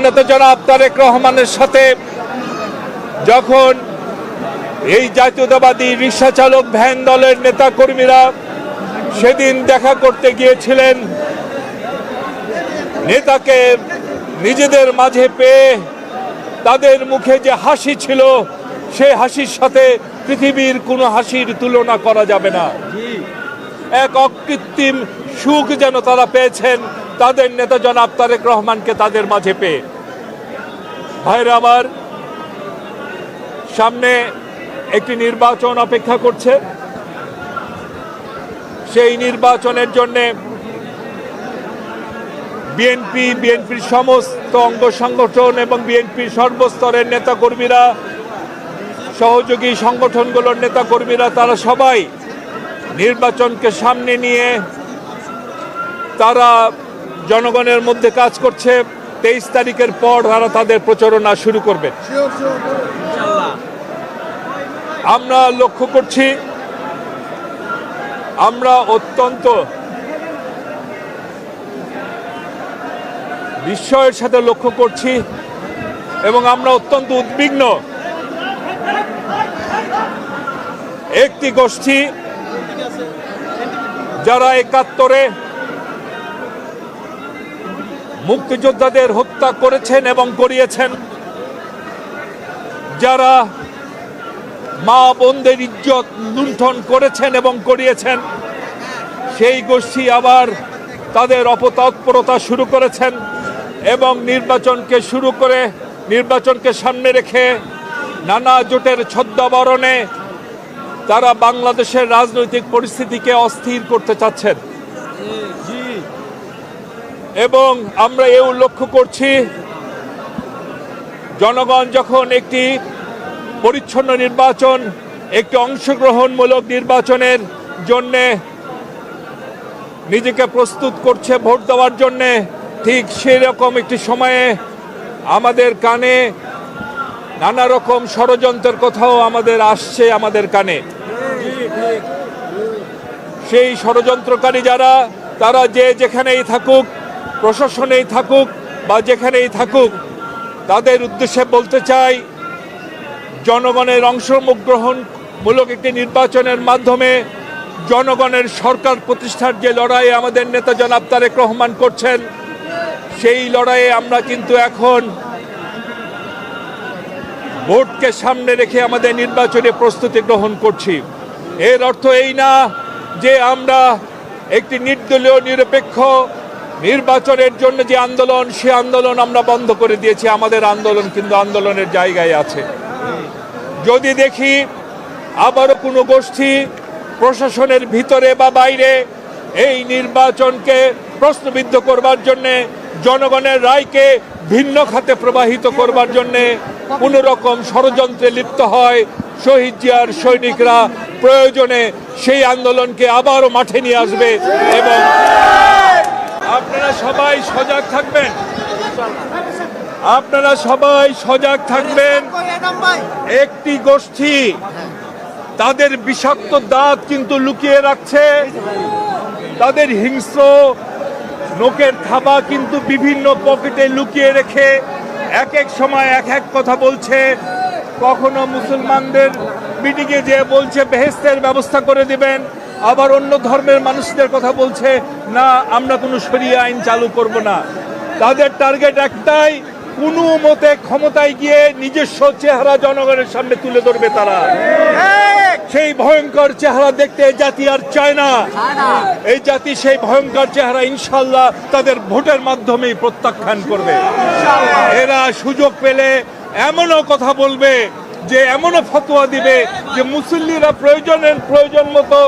নেতা জনাব তারেক রহমানের সাথে যখন এই জাতীয়তাবাদী রিক্সা চালক ভ্যান দলের নেতা কর্মীরা সেদিন দেখা করতে গিয়েছিলেন, নেতাকে নিজেদের মাঝে পেয়ে তাদের মুখে যে হাসি ছিল সেই হাসির সাথে পৃথিবীর কোনো হাসির তুলনা করা যাবে না। এক অকৃত্রিম সুখ যেন তারা পেয়েছেন তাদের নেতা জনাব তারেক রহমানকে তাদের মাঝে পেয়ে। ভাইরা আমার, সামনে একটি নির্বাচন অপেক্ষা করছে। সেই নির্বাচনের জন্য বিএনপির সমস্ত অঙ্গ সংগঠন এবং বিএনপির সর্বস্তরের নেতাকর্মীরা, সহযোগী সংগঠনগুলোর নেতাকর্মীরা, তারা সবাই নির্বাচনকে সামনে নিয়ে তারা জনগণের মধ্যে কাজ করছে। 23 তারিখের পর তারা তাদের প্রচারণা শুরু করবে। আমরা লক্ষ্য করছি, আমরা অত্যন্ত বিস্ময়ের সাথে লক্ষ্য করছি এবং আমরা অত্যন্ত উদ্বিগ্ন। একটি গোষ্ঠী যারা 71-এ মুক্তিযোদ্ধাদের হত্যা করেছেন এবং করিয়েছেন, যারা মা বোনদের ইজ্জত লুণ্ঠন করেছেন এবং করিয়েছেন, সেই গোষ্ঠী আবার তাদের অপতৎপরতা শুরু করেছেন এবং নির্বাচনকে সামনে রেখে নানা জোটের ছদ্মাবরণে তারা বাংলাদেশের রাজনৈতিক পরিস্থিতিকে অস্থির করতে চাচ্ছেন। এবং আমরা এও লক্ষ্য করছি, জনগণ যখন একটি পরিচ্ছন্ন নির্বাচন, একটি অংশগ্রহণমূলক নির্বাচনের জন্যে নিজেকে প্রস্তুত করছে ভোট দেওয়ার জন্যে, ঠিক সেরকম একটি সময়ে আমাদের কানে নানা রকম ষড়যন্ত্রের কথাও আসছে আমাদের কানে। সেই ষড়যন্ত্রকারী যারা, তারা যেখানেই থাকুক, প্রশাসনেই থাকুক বা যেখানেই থাকুক, তাদের উদ্দেশ্যে বলতে চাই, জনগণের অংশগ্রহণমূলক একটি নির্বাচনের মাধ্যমে জনগণের সরকার প্রতিষ্ঠার যে লড়াই আমাদের নেতা জনাব তারেক রহমান করছেন, সেই লড়াইয়ে আমরা কিন্তু এখন ভোটকে সামনে রেখে আমাদের নির্বাচনে প্রস্তুতি গ্রহণ করছি। এর অর্থ এই না যে আমরা একটি নির্দলীয় নিরপেক্ষ নির্বাচনের জন্য যে আন্দোলন, সে আন্দোলন আমরা বন্ধ করে দিয়েছি। আমাদের আন্দোলন কিন্তু আন্দোলনের জায়গায় আছে। যদি দেখি আবারও কোনো গোষ্ঠী প্রশাসনের ভিতরে বা বাইরে এই নির্বাচনকে প্রশ্নবিদ্ধ করবার জন্যে, জনগণের রায়কে ভিন্ন খাতে প্রবাহিত করবার জন্যে কোনো রকম ষড়যন্ত্রে লিপ্ত হয়, শহীদ জিয়ার সৈনিকরা প্রয়োজনে সেই আন্দোলনকে আবারও মাঠে নিয়ে আসবে। এবং আপনারা সবাই সজাগ থাকবেন, একটি গোষ্ঠী তাদের বিষাক্ত দাঁত কিন্তু লুকিয়ে রাখছে, তাদের হিংস্র নোকের থাবা কিন্তু বিভিন্ন পকেটে লুকিয়ে রেখে এক এক সময় এক এক কথা বলছে। কখনো মুসলমানদের মিটিংয়ে যে বলছে বেহেশতের ব্যবস্থা করে দিবেন, আবার অন্য ধর্মের মানুষদের কথা বলছে না, আমরা কোনো শরিয়া আইন চালু করব না। তাদের টার্গেট একটাই, কোনো মতে ক্ষমতায় গিয়ে নিজস্ব চেহারা জনগণের সামনে তুলে ধরবে তারা। সেই ভয়ঙ্কর চেহারা দেখতে এই জাতি আর চায় না। এই জাতি সেই ভয়ঙ্কর চেহারা ইনশাল্লাহ তাদের ভোটের মাধ্যমেই প্রত্যাখ্যান করবে। এরা সুযোগ পেলে এমনও কথা বলবে, যে এমনও ফতোয়া দিবে যে মুসল্লিরা প্রয়োজন মতো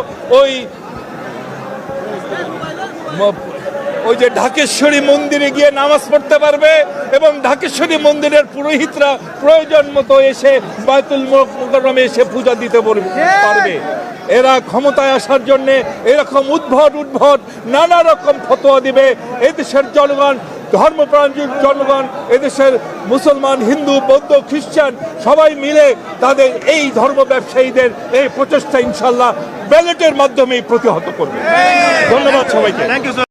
ওই যে ঢাকেশ্বরী মন্দিরে গিয়ে নামাজ পড়তে পারবে এবং ঢাকেশ্বরী মন্দিরের পুরোহিতরা প্রয়োজন মতো এসে বায়তুল মুকাররমে এসে পূজা দিতে পারবে। এরা ক্ষমতায় আসার জন্য এরকম উদ্ভট নানা রকম ফতোয়া দিবে। এদেশের জনগণ, ধর্মপ্রাণ জনগণ, এদেশের মুসলমান, হিন্দু, বৌদ্ধ, খ্রিস্টান সবাই মিলে তাদের এই ধর্ম ব্যবসায়ীদের এই প্রচেষ্টা ইনশাল্লাহ ব্যালটের মাধ্যমেই প্রতিহত করবে। ধন্যবাদ সবাইকে।